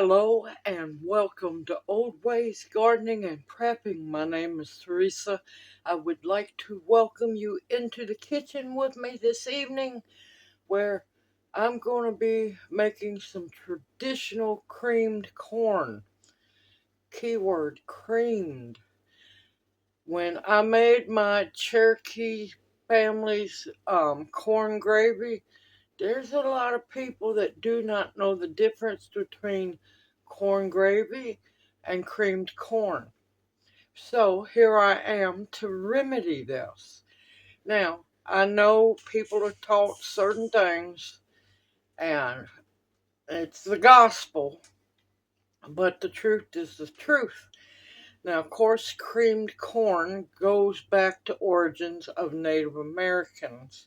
Hello and welcome to Old Ways Gardening and Prepping. My name is Teresa. I would like to welcome you into the kitchen with me this evening where I'm going to be making some traditional creamed corn. Keyword creamed. When I made my Cherokee family's corn gravy, there's a lot of people that do not know the difference between corn gravy and creamed corn. So here I am to remedy this. Now, I know people are taught certain things and it's the gospel, but the truth is the truth. Now, of course, creamed corn goes back to origins of Native Americans.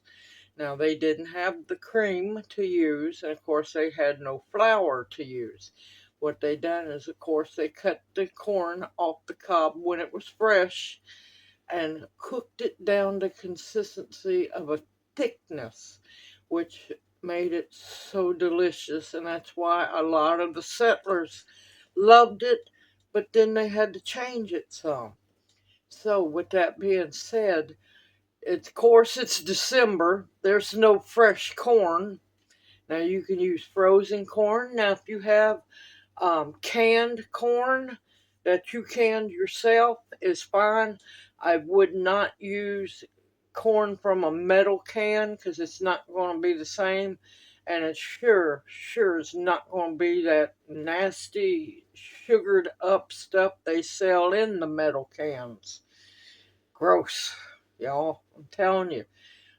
Now, they didn't have the cream to use, and of course, they had no flour to use. What they done is, of course, they cut the corn off the cob when it was fresh and cooked it down to consistency of a thickness, which made it so delicious. And that's why a lot of the settlers loved it, but then they had to change it some. So, with that being said, of course, it's December. There's no fresh corn. Now, you can use frozen corn. Now, if you have canned corn that you canned yourself, is fine. I would not use corn from a metal can because it's not going to be the same. And it sure is not going to be that nasty, sugared up stuff they sell in the metal cans. Gross, y'all. I'm telling you.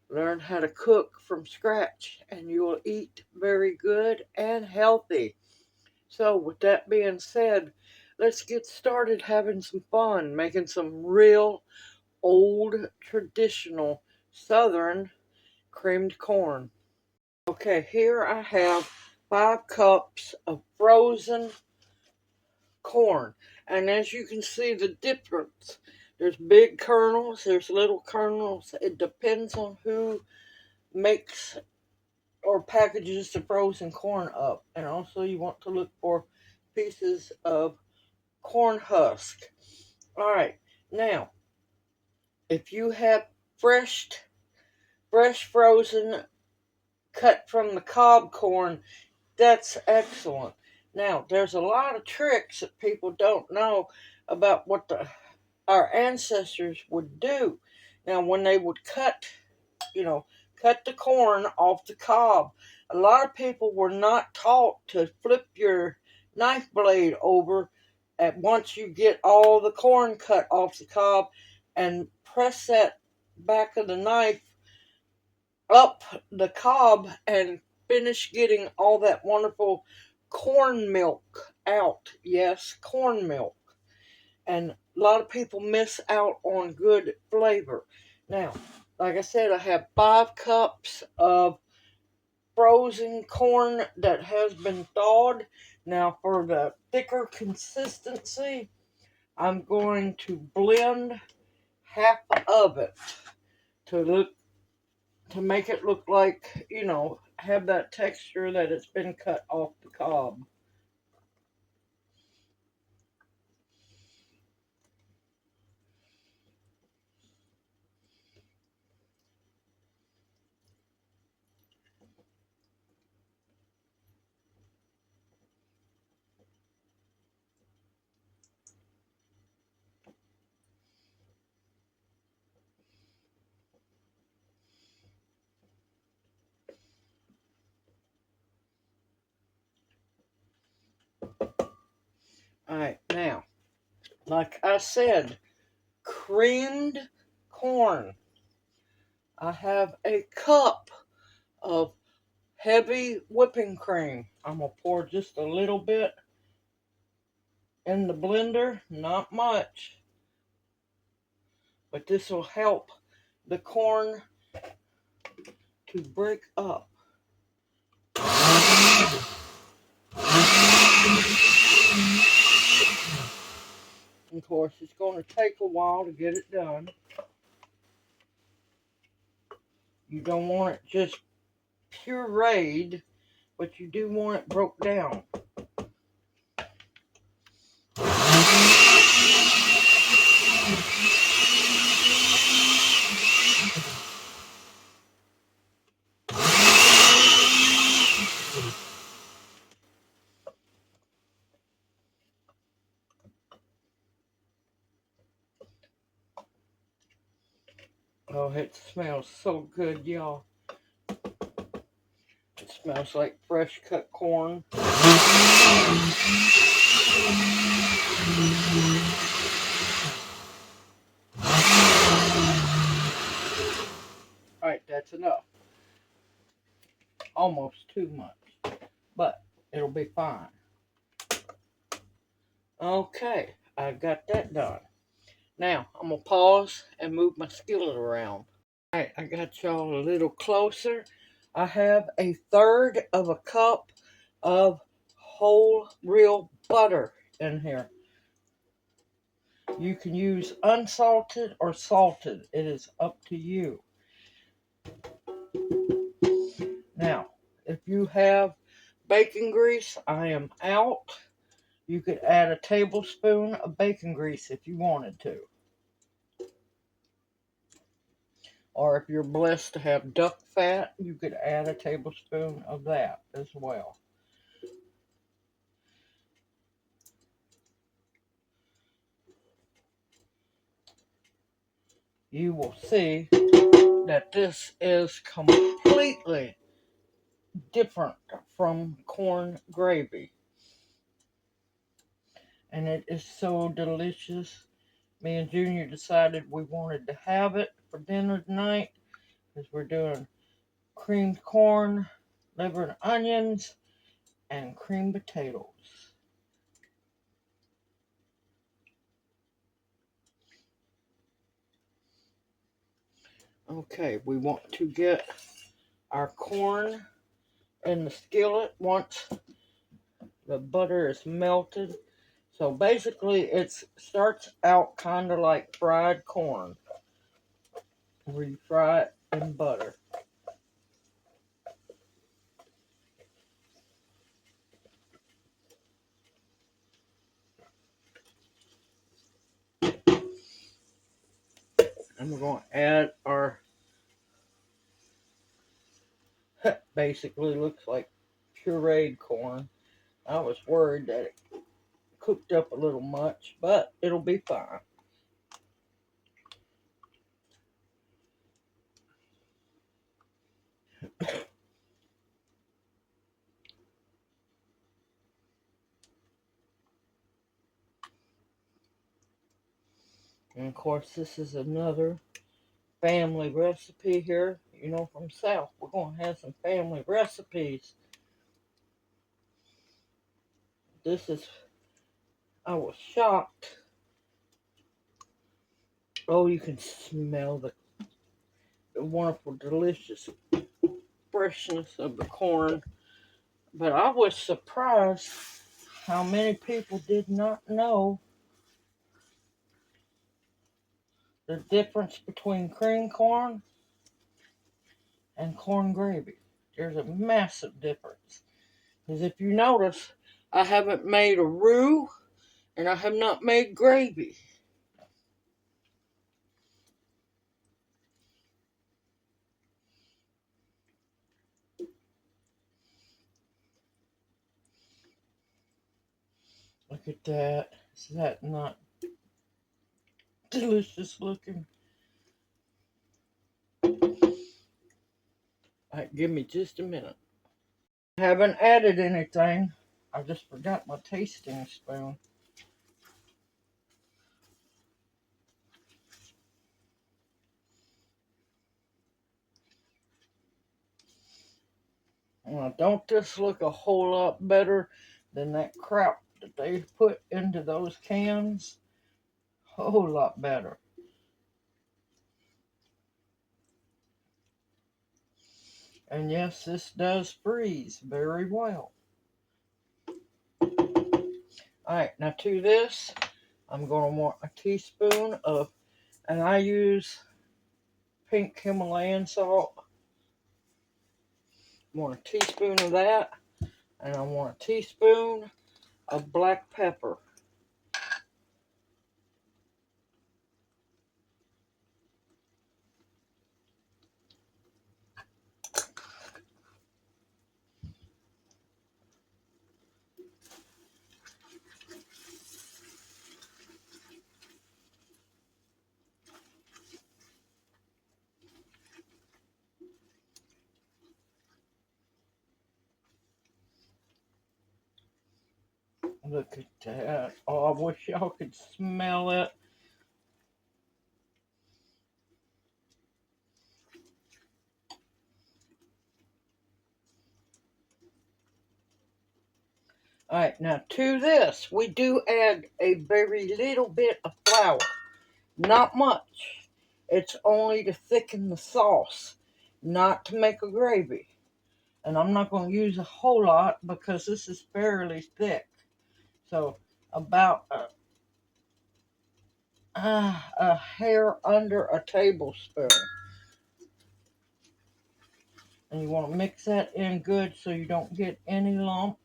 Learn how to cook from scratch and you will eat very good and healthy. So, with that being said, let's get started having some fun, making some real old traditional southern creamed corn. Okay, here I have 5 cups of frozen corn. And as you can see the difference, there's big kernels, there's little kernels. It depends on who makes or packages the frozen corn up. And also you want to look for pieces of corn husk. All right, now if you have fresh frozen cut from the cob corn, that's excellent. Now there's a lot of tricks that people don't know about what our ancestors would do. Now when they would cut the corn off the cob. A lot of people were not taught to flip your knife blade over at once you get all the corn cut off the cob and press that back of the knife up the cob and finish getting all that wonderful corn milk out. Yes, corn milk. And a lot of people miss out on good flavor. Now, like I said, I have 5 cups of frozen corn that has been thawed. Now, for the thicker consistency, I'm going to blend half of it to make it look like, have that texture that it's been cut off the cob. All right, now, like I said, creamed corn. I have a cup of heavy whipping cream. I'm going to pour just a little bit in the blender, not much, but this will help the corn to break up. Of course, it's going to take a while to get it done. You don't want it just pureed, but you do want it broke down. Oh, it smells so good, y'all. It smells like fresh cut corn. Alright, that's enough. Almost too much. But it'll be fine. Okay, I got that done. Now, I'm going to pause and move my skillet around. Alright, I got y'all a little closer. I have 1/3 of a cup of whole real butter in here. You can use unsalted or salted. It is up to you. Now, if you have bacon grease, I am out. You could add a tablespoon of bacon grease if you wanted to. Or if you're blessed to have duck fat, you could add a tablespoon of that as well. You will see that this is completely different from corn gravy. And it is so delicious. Me and Junior decided we wanted to have it for dinner tonight because we're doing creamed corn, liver and onions, and creamed potatoes. Okay, we want to get our corn in the skillet once the butter is melted. So basically it starts out kind of like fried corn, where you fry it in butter. And we're going to add our, basically looks like pureed corn. I was worried that it cooked up a little much, but it'll be fine. And of course, this is another family recipe here. You know, from South, we're going to have some family recipes. This is, I was shocked. Oh, you can smell the wonderful, delicious freshness of the corn. But I was surprised how many people did not know the difference between cream corn and corn gravy. There's a massive difference. Because if you notice, I haven't made a roux and I have not made gravy. Look at that. Is that not delicious looking? Alright, give me just a minute. I haven't added anything. I just forgot my tasting spoon. Now, don't this look a whole lot better than that crap that they put into those cans? A whole lot better. And yes, this does freeze very well. Alright, now to this, I'm going to want a teaspoon of, and I use pink Himalayan salt. I want a teaspoon of that, and I want a teaspoon of black pepper. Look at that. Oh, I wish y'all could smell it. Alright, now to this, we do add a very little bit of flour. Not much. It's only to thicken the sauce, not to make a gravy. And I'm not going to use a whole lot because this is fairly thick. So about a hair under a tablespoon. And you want to mix that in good so you don't get any lumps.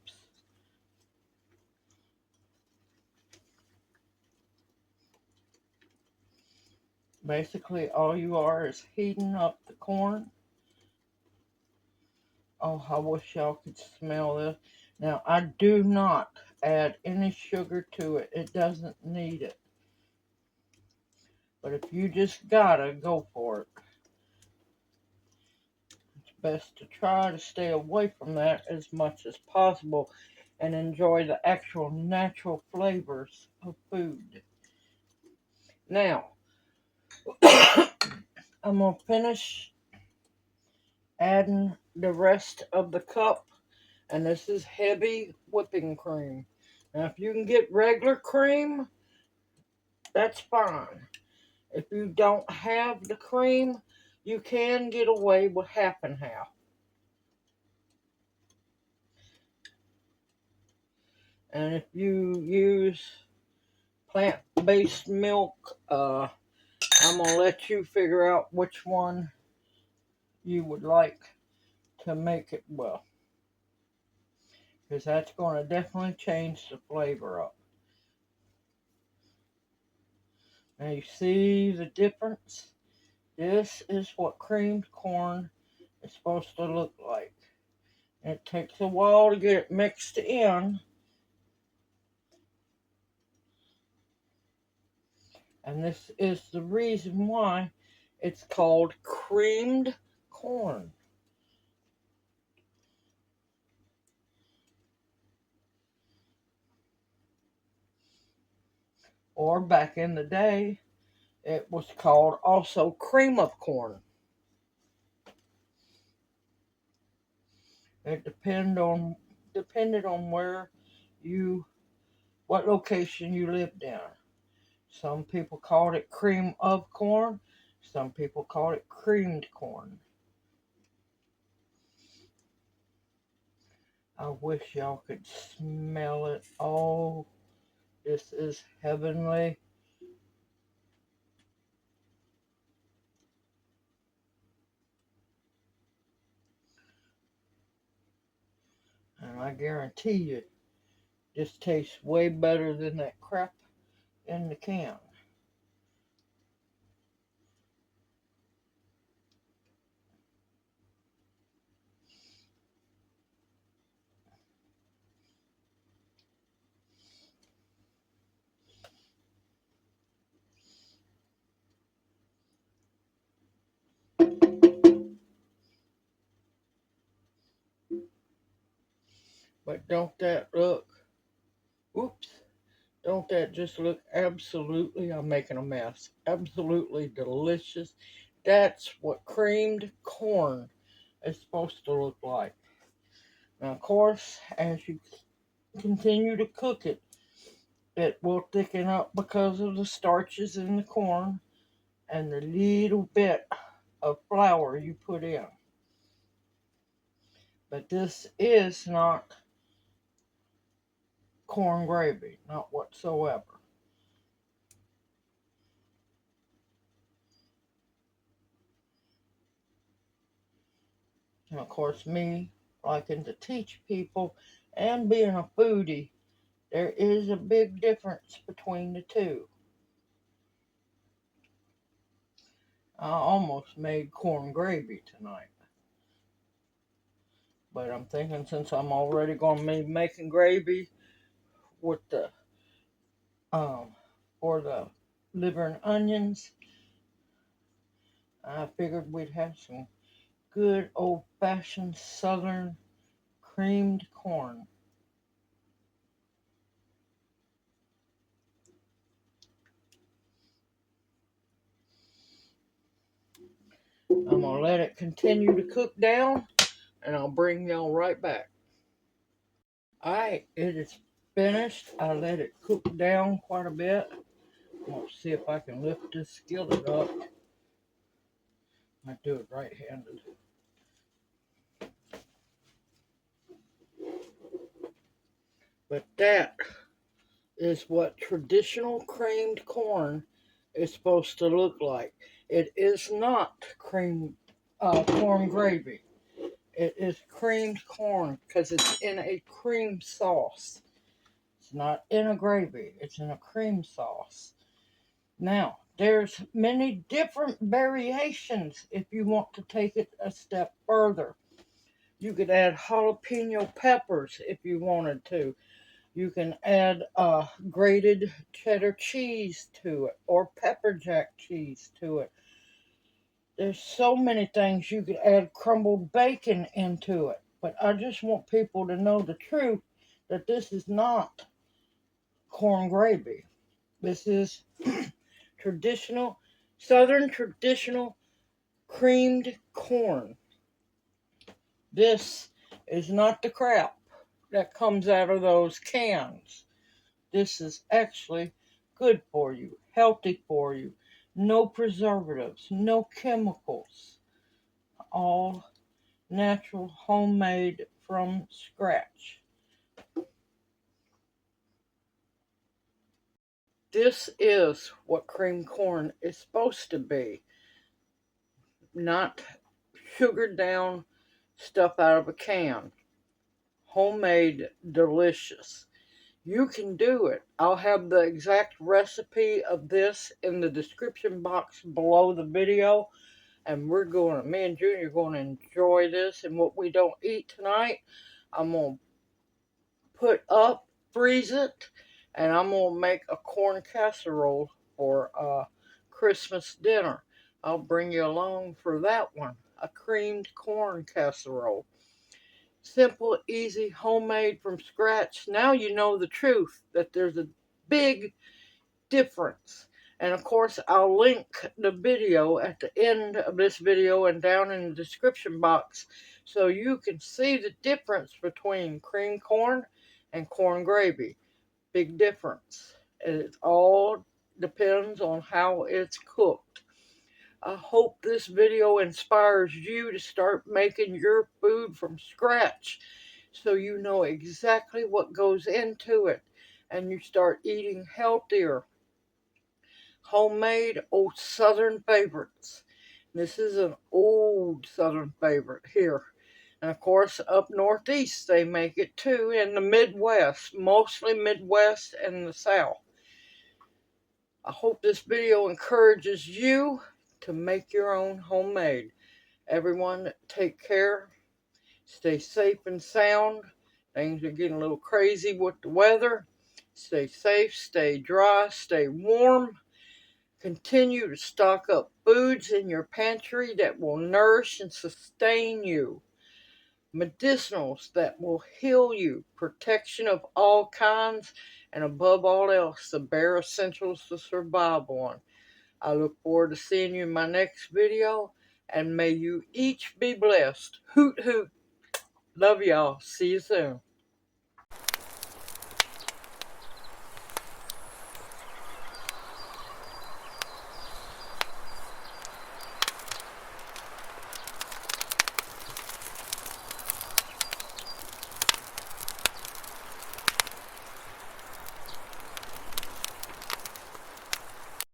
Basically, all you are is heating up the corn. Oh, I wish y'all could smell this. Now, I do not add any sugar to it. It doesn't need it. But if you just gotta, go for it. It's best to try to stay away from that as much as possible and enjoy the actual natural flavors of food. Now, I'm going to finish adding the rest of the cup, and this is heavy whipping cream. Now, if you can get regular cream, that's fine. If you don't have the cream, you can get away with half and half. And if you use plant-based milk, I'm going to let you figure out which one you would like to make it well. Because that's going to definitely change the flavor up. Now you see the difference? This is what creamed corn is supposed to look like. It takes a while to get it mixed in. And this is the reason why it's called creamed corn. Or back in the day, it was called also cream of corn. It depended on what location you lived in. Some people called it cream of corn. Some people called it creamed corn. I wish y'all could smell it. Oh, this is heavenly. And I guarantee you, this tastes way better than that crap in the can. But don't that look, oops, don't that just look absolutely, I'm making a mess, absolutely delicious. That's what creamed corn is supposed to look like. Now, of course, as you continue to cook it, it will thicken up because of the starches in the corn and the little bit of flour you put in. But this is not corn gravy, not whatsoever. And of course, me liking to teach people and being a foodie, there is a big difference between the two. I almost made corn gravy tonight. But I'm thinking since I'm already going to be making gravy with the for the liver and onions, I figured we'd have some good old-fashioned southern creamed corn. I'm going to let it continue to cook down, and I'll bring y'all right back. Alright, it is finished. I let it cook down quite a bit. I'm going to see if I can lift this skillet up. I do it right-handed. But that is what traditional creamed corn is supposed to look like. It is not corn gravy. It is creamed corn because it's in a cream sauce. It's not in a gravy. It's in a cream sauce. Now, there's many different variations if you want to take it a step further. You could add jalapeno peppers if you wanted to. You can add grated cheddar cheese to it or pepper jack cheese to it. There's so many things. You could add crumbled bacon into it. But I just want people to know the truth that this is not corn gravy. This is traditional, southern traditional creamed corn. This is not the crap that comes out of those cans. This is actually good for you, healthy for you. No preservatives, no chemicals. All natural, homemade from scratch. This is what cream corn is supposed to be. Not sugared down stuff out of a can. Homemade, delicious. You can do it. I'll have the exact recipe of this in the description box below the video. And me and Junior are going to enjoy this. And what we don't eat tonight, I'm going to put up, freeze it, and I'm going to make a corn casserole for Christmas dinner. I'll bring you along for that one. A creamed corn casserole. Simple, easy, homemade from scratch. Now you know the truth that there's a big difference. And of course, I'll link the video at the end of this video and down in the description box so you can see the difference between cream corn and corn gravy. Big difference. It all depends on how it's cooked. I hope this video inspires you to start making your food from scratch so you know exactly what goes into it and you start eating healthier. Homemade old southern favorites. This is an old southern favorite here. And of course, up northeast they make it too, in the Midwest, mostly Midwest and the South. I hope this video encourages you to make your own homemade. Everyone, take care. Stay safe and sound. Things are getting a little crazy with the weather. Stay safe, stay dry, stay warm. Continue to stock up foods in your pantry that will nourish and sustain you. Medicinals that will heal you. Protection of all kinds. And above all else, the bare essentials to survive on. I look forward to seeing you in my next video. And may you each be blessed. Hoot hoot. Love y'all. See you soon.